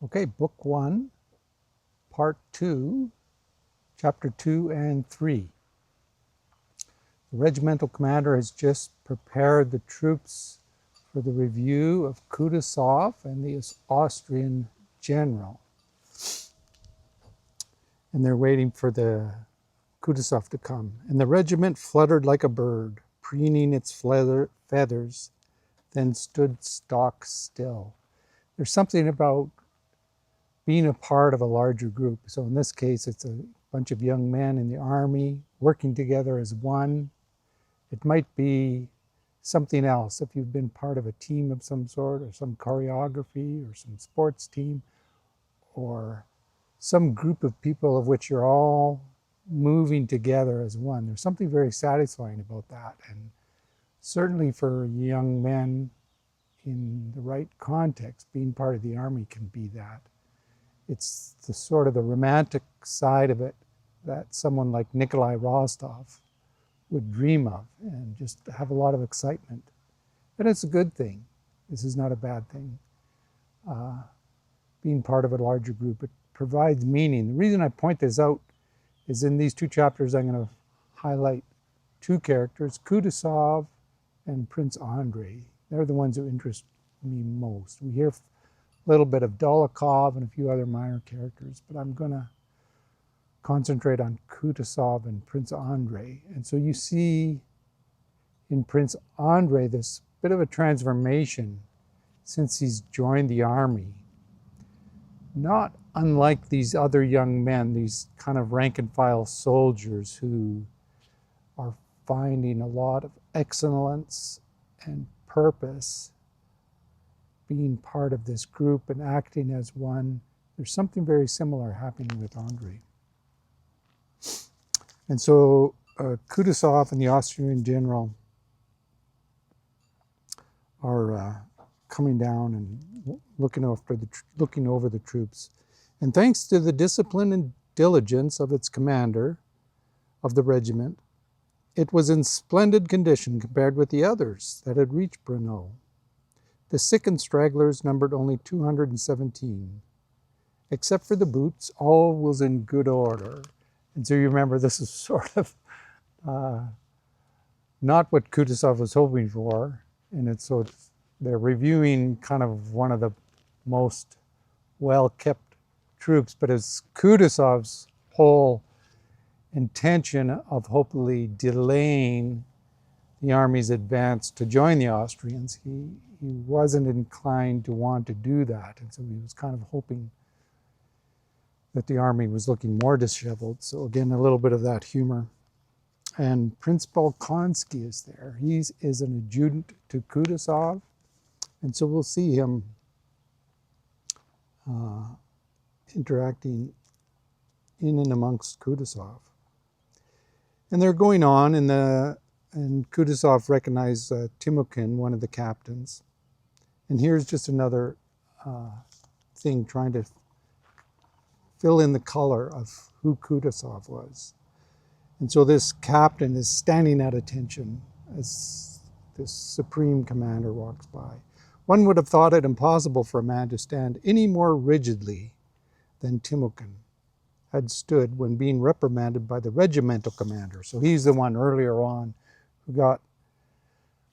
Okay, Book 1, Part 2, Chapter 2 and 3. The regimental commander has just prepared the troops for the review of Kutuzov and the Austrian general. And they're waiting for the Kutuzov to come. And the regiment fluttered like a bird, preening its feathers, then stood stock still. There's something about being a part of a larger group. So in this case, it's a bunch of young men in the army working together as one. It might be something else if you've been part of a team of some sort, or some choreography, or some sports team, or some group of people of which you're all moving together as one. There's something very satisfying about that. And certainly for young men in the right context, being part of the army can be that. It's the sort of the romantic side of it that someone like Nikolai would dream of and just have a lot of excitement. And it's a good thing. This is not a bad thing. Being part of a larger group, it provides meaning. The reason I point this out is in these two chapters I'm going to highlight two characters, Kutuzov and Prince Andrei. They're the ones who interest me most. We hear a little bit of Dolokhov and a few other minor characters, but I'm going to concentrate on Kutuzov and Prince Andrei. And so you see in Prince Andrei this bit of a transformation since he's joined the army. Not unlike these other young men, these kind of rank and file soldiers who are finding a lot of excellence and purpose being part of this group and acting as one. There's something very similar happening with Andrei. And so Kutuzov and the Austrian general are coming down and looking over the troops. And thanks to the discipline and diligence of its commander of the regiment, it was in splendid condition compared with the others that had reached Brno. The sick and stragglers numbered only 217. Except for the boots, all was in good order. And so you remember this is sort of not what Kutuzov was hoping for. And they're reviewing kind of one of the most well-kept troops, but it's Kutuzov's whole intention of hopefully delaying the army's advance to join the Austrians. He wasn't inclined to want to do that, and so he was kind of hoping that the army was looking more disheveled. So again, a little bit of that humor. And Prince Bolkonsky is there. He is an adjutant to Kutuzov, and so we'll see him interacting in and amongst Kutuzov. And they're going on, and Kutuzov recognized Timokhin, one of the captains. And here's just another thing trying to fill in the color of who Kutuzov was. And so this captain is standing at attention as this supreme commander walks by. One would have thought it impossible for a man to stand any more rigidly than Timokhin had stood when being reprimanded by the regimental commander. So he's the one earlier on who got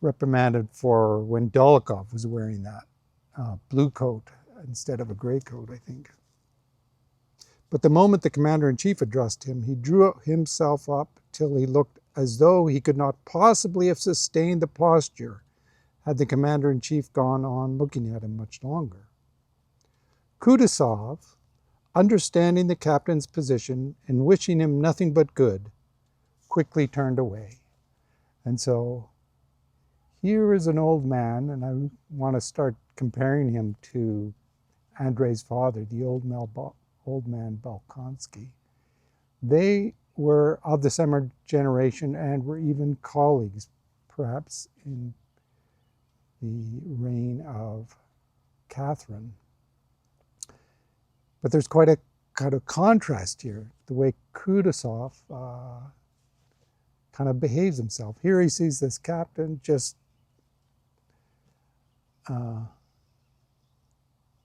reprimanded for when Dolokhov was wearing that blue coat instead of a gray coat, I think. But the moment the commander-in-chief addressed him, he drew himself up till he looked as though he could not possibly have sustained the posture had the commander-in-chief gone on looking at him much longer. Kutuzov, understanding the captain's position and wishing him nothing but good, quickly turned away. And so here is an old man, and I want to start comparing him to Andrei's father, the old man Bolkonsky. They were of the summer generation and were even colleagues, perhaps in the reign of Catherine. But there's quite a kind of contrast here, the way Kutuzov kind of behaves himself. Here he sees this captain just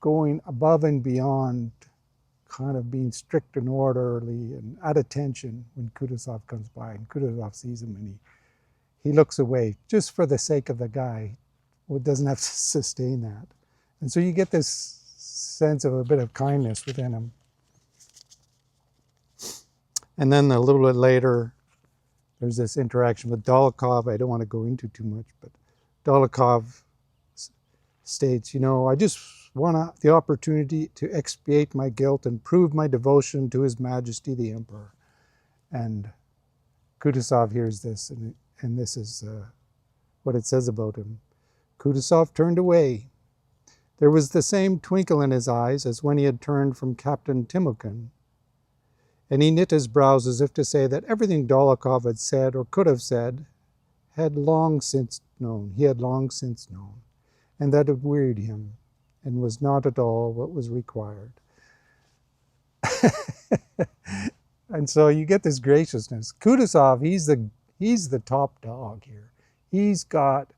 going above and beyond, kind of being strict and orderly and at attention when Kutuzov comes by, and Kutuzov sees him and he looks away just for the sake of the guy who doesn't have to sustain that. And so you get this sense of a bit of kindness within him. And then a little bit later, there's this interaction with Dolokhov. I don't want to go into too much, but Dolokhov states, you know, I just want the opportunity to expiate my guilt and prove my devotion to His Majesty the Emperor. And Kutuzov hears this, and this is what it says about him. Kutuzov turned away. There was the same twinkle in his eyes as when he had turned from Captain Timokhin, and he knit his brows as if to say that everything Dolokhov had said or could have said he had long since known, and that it wearied him and was not at all what was required. And so you get this graciousness. Kutuzov, he's the top dog here. He's got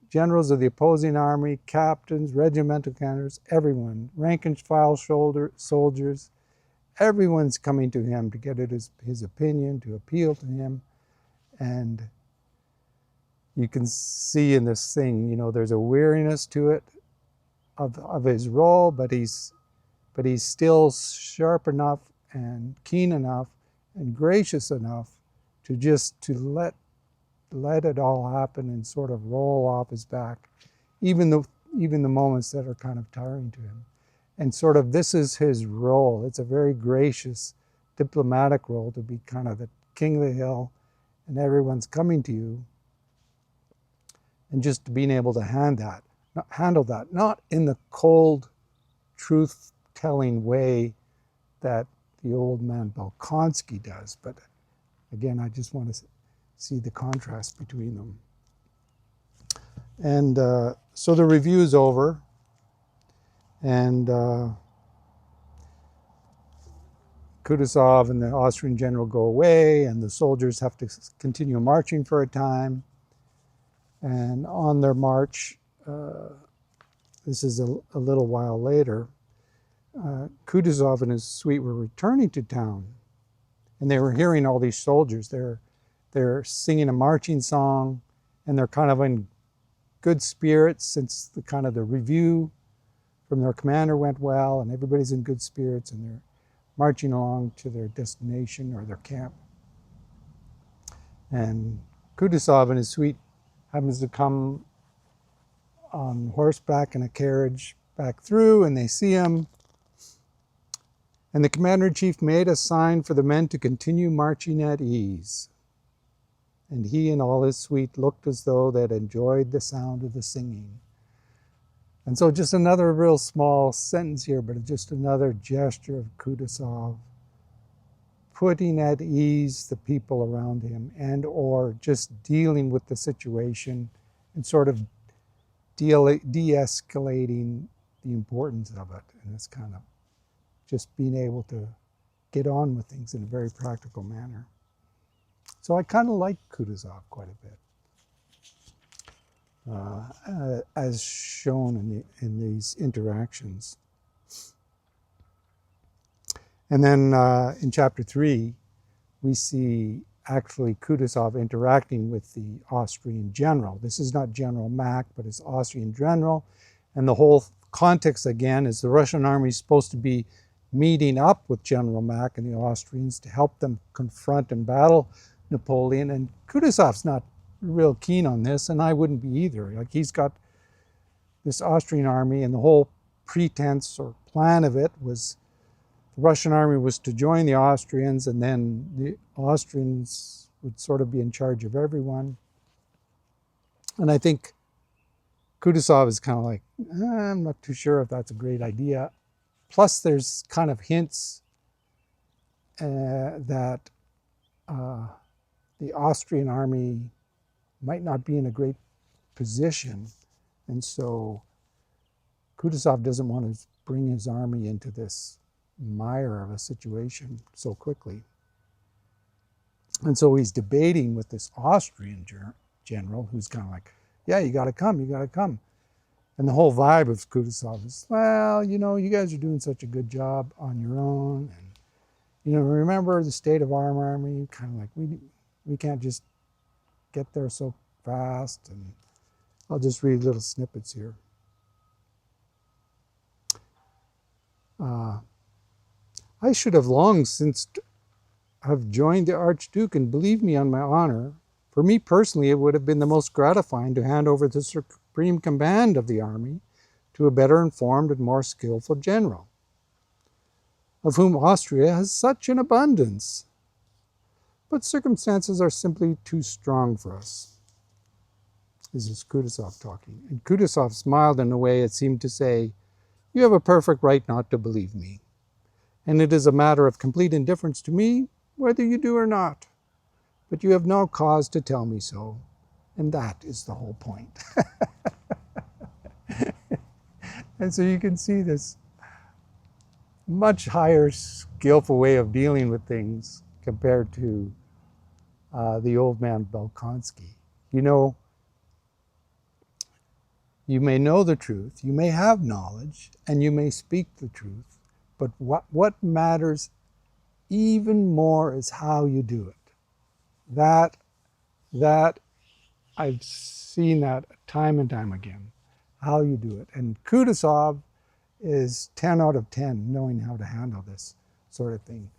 generals of the opposing army, captains, regimental commanders, everyone, rank and file soldiers, everyone's coming to him to get his opinion, to appeal to him. And you can see in this thing, you know, there's a weariness to it of his role, but he's still sharp enough and keen enough and gracious enough to let it all happen and sort of roll off his back, even the moments that are kind of tiring to him. And sort of this is his role. It's a very gracious diplomatic role to be kind of the king of the hill and everyone's coming to you. And just being able to handle that, not in the cold, truth-telling way that the old man Bolkonsky does, but again, I just want to see the contrast between them. And so the review is over, and Kutuzov and the Austrian general go away, and the soldiers have to continue marching for a time. And on their march, this is a little while later, Kutuzov and his suite were returning to town, and they were hearing all these soldiers. They're singing a marching song, and they're kind of in good spirits since the review from their commander went well, and everybody's in good spirits, and they're marching along to their destination or their camp. And Kutuzov and his suite happens to come on horseback in a carriage back through, and they see him. And the commander-in-chief made a sign for the men to continue marching at ease. And he and all his suite looked as though they had enjoyed the sound of the singing. And so just another real small sentence here, but just another gesture of Kutuzov putting at ease the people around him, and or just dealing with the situation and sort of de-escalating the importance of it. And it's kind of just being able to get on with things in a very practical manner. So I kind of like Kutuzov quite a bit, as shown in these interactions. And then in chapter 3, we see actually Kutuzov interacting with the Austrian general. This is not General Mack, but it's Austrian general. And the whole context, again, is the Russian army is supposed to be meeting up with General Mack and the Austrians to help them confront and battle Napoleon. And Kutuzov's not real keen on this, and I wouldn't be either. Like, he's got this Austrian army, and the whole pretense or plan of it was the Russian army was to join the Austrians, and then the Austrians would sort of be in charge of everyone. And I think Kutuzov is kind of like, I'm not too sure if that's a great idea. Plus, there's kind of hints that the Austrian army might not be in a great position. And so Kutuzov doesn't want to bring his army into this mire of a situation so quickly. And so he's debating with this Austrian general who's kind of like, yeah, you got to come, you got to come. And the whole vibe of Kutuzov is, well, you know, you guys are doing such a good job on your own. And, you know, remember the state of our army, kind of like, we can't just get there so fast. And I'll just read little snippets here. I should have long since have joined the Archduke, and believe me on my honor, for me personally, it would have been the most gratifying to hand over the supreme command of the army to a better informed and more skillful general, of whom Austria has such an abundance. But circumstances are simply too strong for us. This is Kutuzov talking. And Kutuzov smiled in a way it seemed to say, you have a perfect right not to believe me. And it is a matter of complete indifference to me whether you do or not. But you have no cause to tell me so. And that is the whole point. And so you can see this much higher skillful way of dealing with things compared to the old man Bolkonsky. You know, you may know the truth, you may have knowledge, and you may speak the truth, but what matters even more is how you do it. That I've seen that time and time again, how you do it. And Kutuzov is 10 out of 10 knowing how to handle this sort of thing.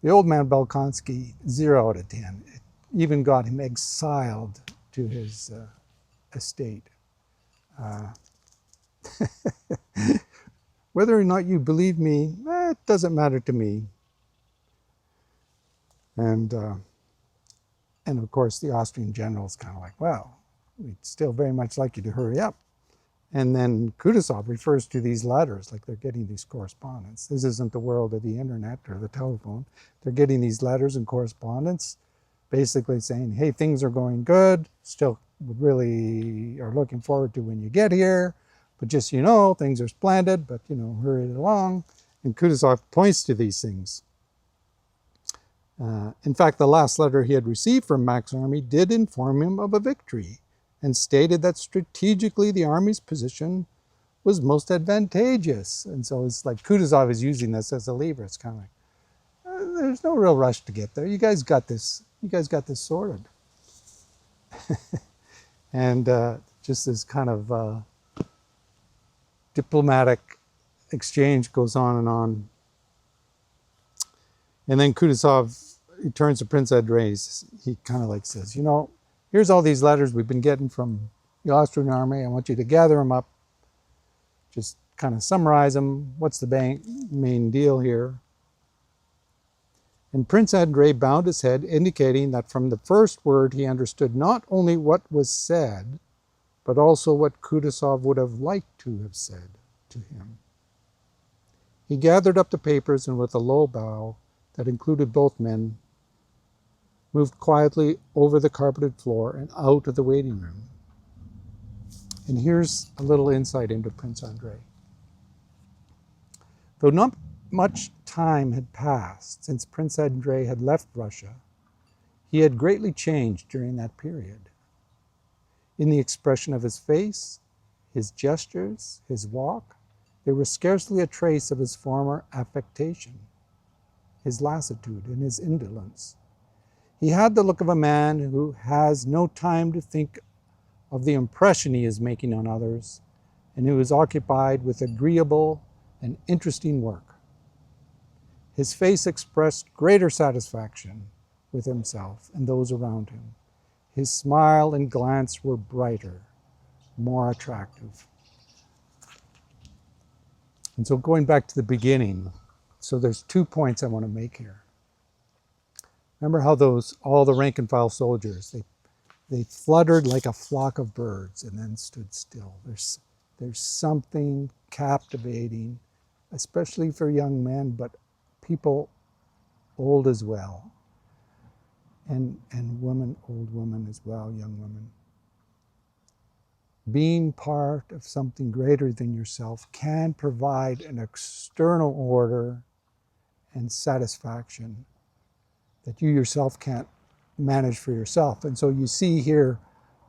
The old man Bolkonsky, 0 out of 10. It even got him exiled to his estate. Whether or not you believe me, it doesn't matter to me. And of course, the Austrian general's kind of like, well, we'd still very much like you to hurry up. And then Kutuzov refers to these letters, like they're getting these correspondence. This isn't the world of the internet or the telephone. They're getting these letters and correspondence, basically saying, hey, things are going good, still really are looking forward to when you get here, but just, you know, things are splendid, but, you know, hurry it along. And Kutuzov points to these things. In fact, the last letter he had received from Mack's army did inform him of a victory and stated that strategically the army's position was most advantageous. And so it's like Kutuzov is using this as a lever. It's kind of like, there's no real rush to get there. You guys got this. You guys got this sorted. And just this kind of diplomatic exchange goes on and on. And then Kutuzov, he turns to Prince Andrei. He kind of like says, you know, here's all these letters we've been getting from the Austrian army. I want you to gather them up, just kind of summarize them. What's the main deal here? And Prince Andrei bowed his head, indicating that from the first word he understood not only what was said, but also what Kutuzov would have liked to have said to him. He gathered up the papers and with a low bow that included both men, moved quietly over the carpeted floor and out of the waiting room. And here's a little insight into Prince Andrei. Though not much time had passed since Prince Andrei had left Russia, he had greatly changed during that period. In the expression of his face, his gestures, his walk, there was scarcely a trace of his former affectation, his lassitude and his indolence. He had the look of a man who has no time to think of the impression he is making on others and who is occupied with agreeable and interesting work. His face expressed greater satisfaction with himself and those around him. His smile and glance were brighter, more attractive. And so going back to the beginning, so there's 2 points I want to make here. Remember how all the rank and file soldiers, they fluttered like a flock of birds and then stood still. There's something captivating, especially for young men, but people old as well. And women, old women as well, young women. Being part of something greater than yourself can provide an external order and satisfaction that you yourself can't manage for yourself. And so you see here,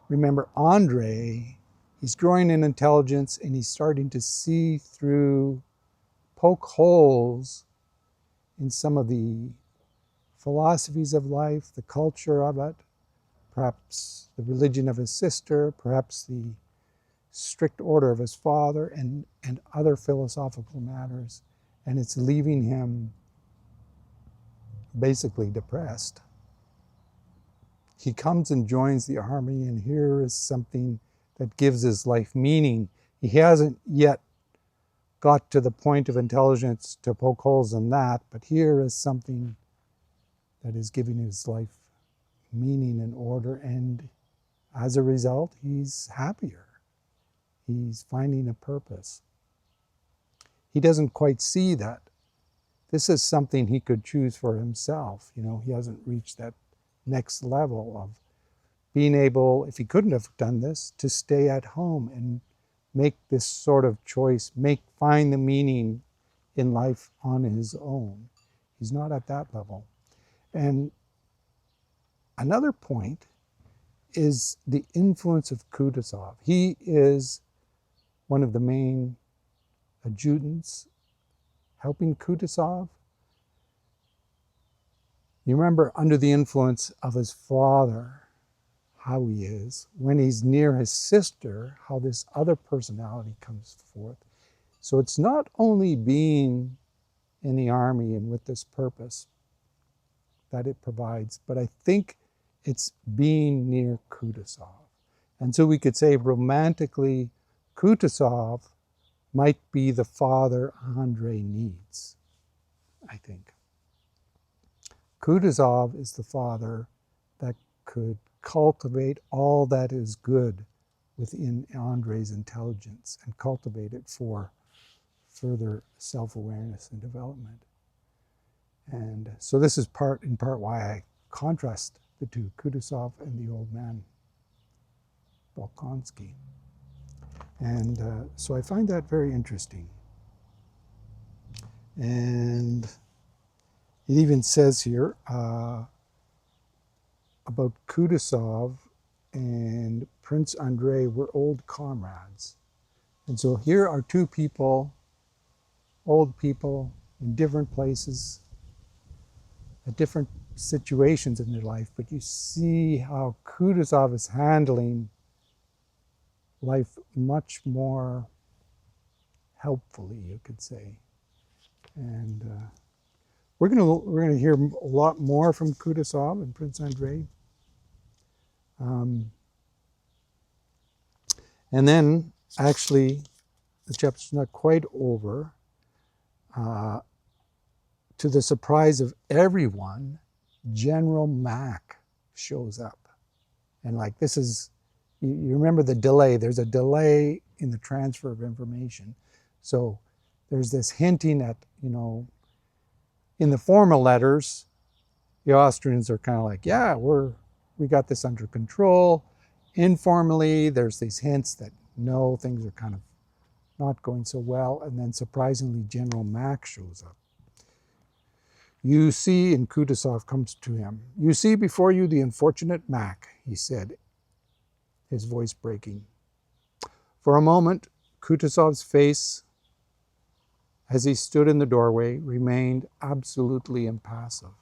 remember, Andrei He's growing in intelligence, and he's starting to see through, poke holes in some of the philosophies of life, the culture of it, perhaps the religion of his sister, perhaps the strict order of his father, and other philosophical matters. And it's leaving him basically depressed. He comes and joins the army, and here is something that gives his life meaning. He hasn't yet got to the point of intelligence to poke holes in that, but here is something that is giving his life meaning and order, and as a result, he's happier. He's finding a purpose. He doesn't quite see that this is something he could choose for himself. You know, he hasn't reached that next level of being able, if he couldn't have done this, to stay at home and make this sort of choice, find the meaning in life on his own. He's not at that level. And another point is the influence of Kutuzov. He is one of the main adjutants helping Kutuzov. You remember, under the influence of his father, how he is. When he's near his sister, how this other personality comes forth. So it's not only being in the army and with this purpose that it provides, but I think it's being near Kutuzov. And so we could say romantically, Kutuzov might be the father Andrei needs, I think. Kutuzov is the father that could cultivate all that is good within Andrei's intelligence and cultivate it for further self-awareness and development. And so this is in part why I contrast the two, Kutuzov and the old man, Bolkonsky. And so I find that very interesting. And it even says here about Kutuzov and Prince Andrei were old comrades. And so here are two people, old people, in different places, at different situations in their life, but you see how Kutuzov is handling life much more helpfully, you could say. And we're going to hear a lot more from Kutuzov and Prince Andrei. And then, actually, the chapter's not quite over. To the surprise of everyone, General Mack shows up. And like, this is, you remember the delay. There's a delay in the transfer of information. So there's this hinting at, you know, in the formal letters, the Austrians are kind of like, yeah, we got this under control. Informally, there's these hints that no, things are kind of not going so well. And then surprisingly, General Mack shows up. You see, and Kutuzov comes to him. You see before you the unfortunate Mack, he said, his voice breaking. For a moment, Kutuzov's face, as he stood in the doorway, remained absolutely impassive.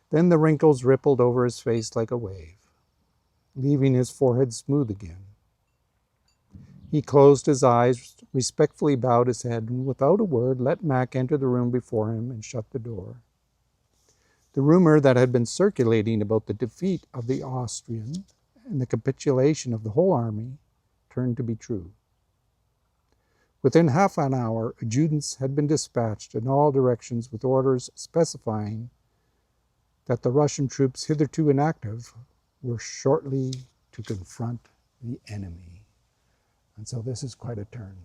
Then the wrinkles rippled over his face like a wave, leaving his forehead smooth again. He closed his eyes, respectfully bowed his head, and without a word let Mack enter the room before him and shut the door. The rumor that had been circulating about the defeat of the Austrian and the capitulation of the whole army turned to be true. Within half an hour, adjutants had been dispatched in all directions with orders specifying that the Russian troops hitherto inactive were shortly to confront the enemy. And so this is quite a turn.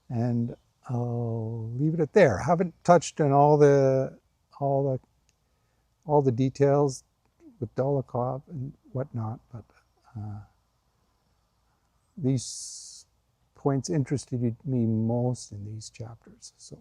And I'll leave it at there. Haven't touched on all the details with Dolokhov and whatnot, but these points interested me most in these chapters. So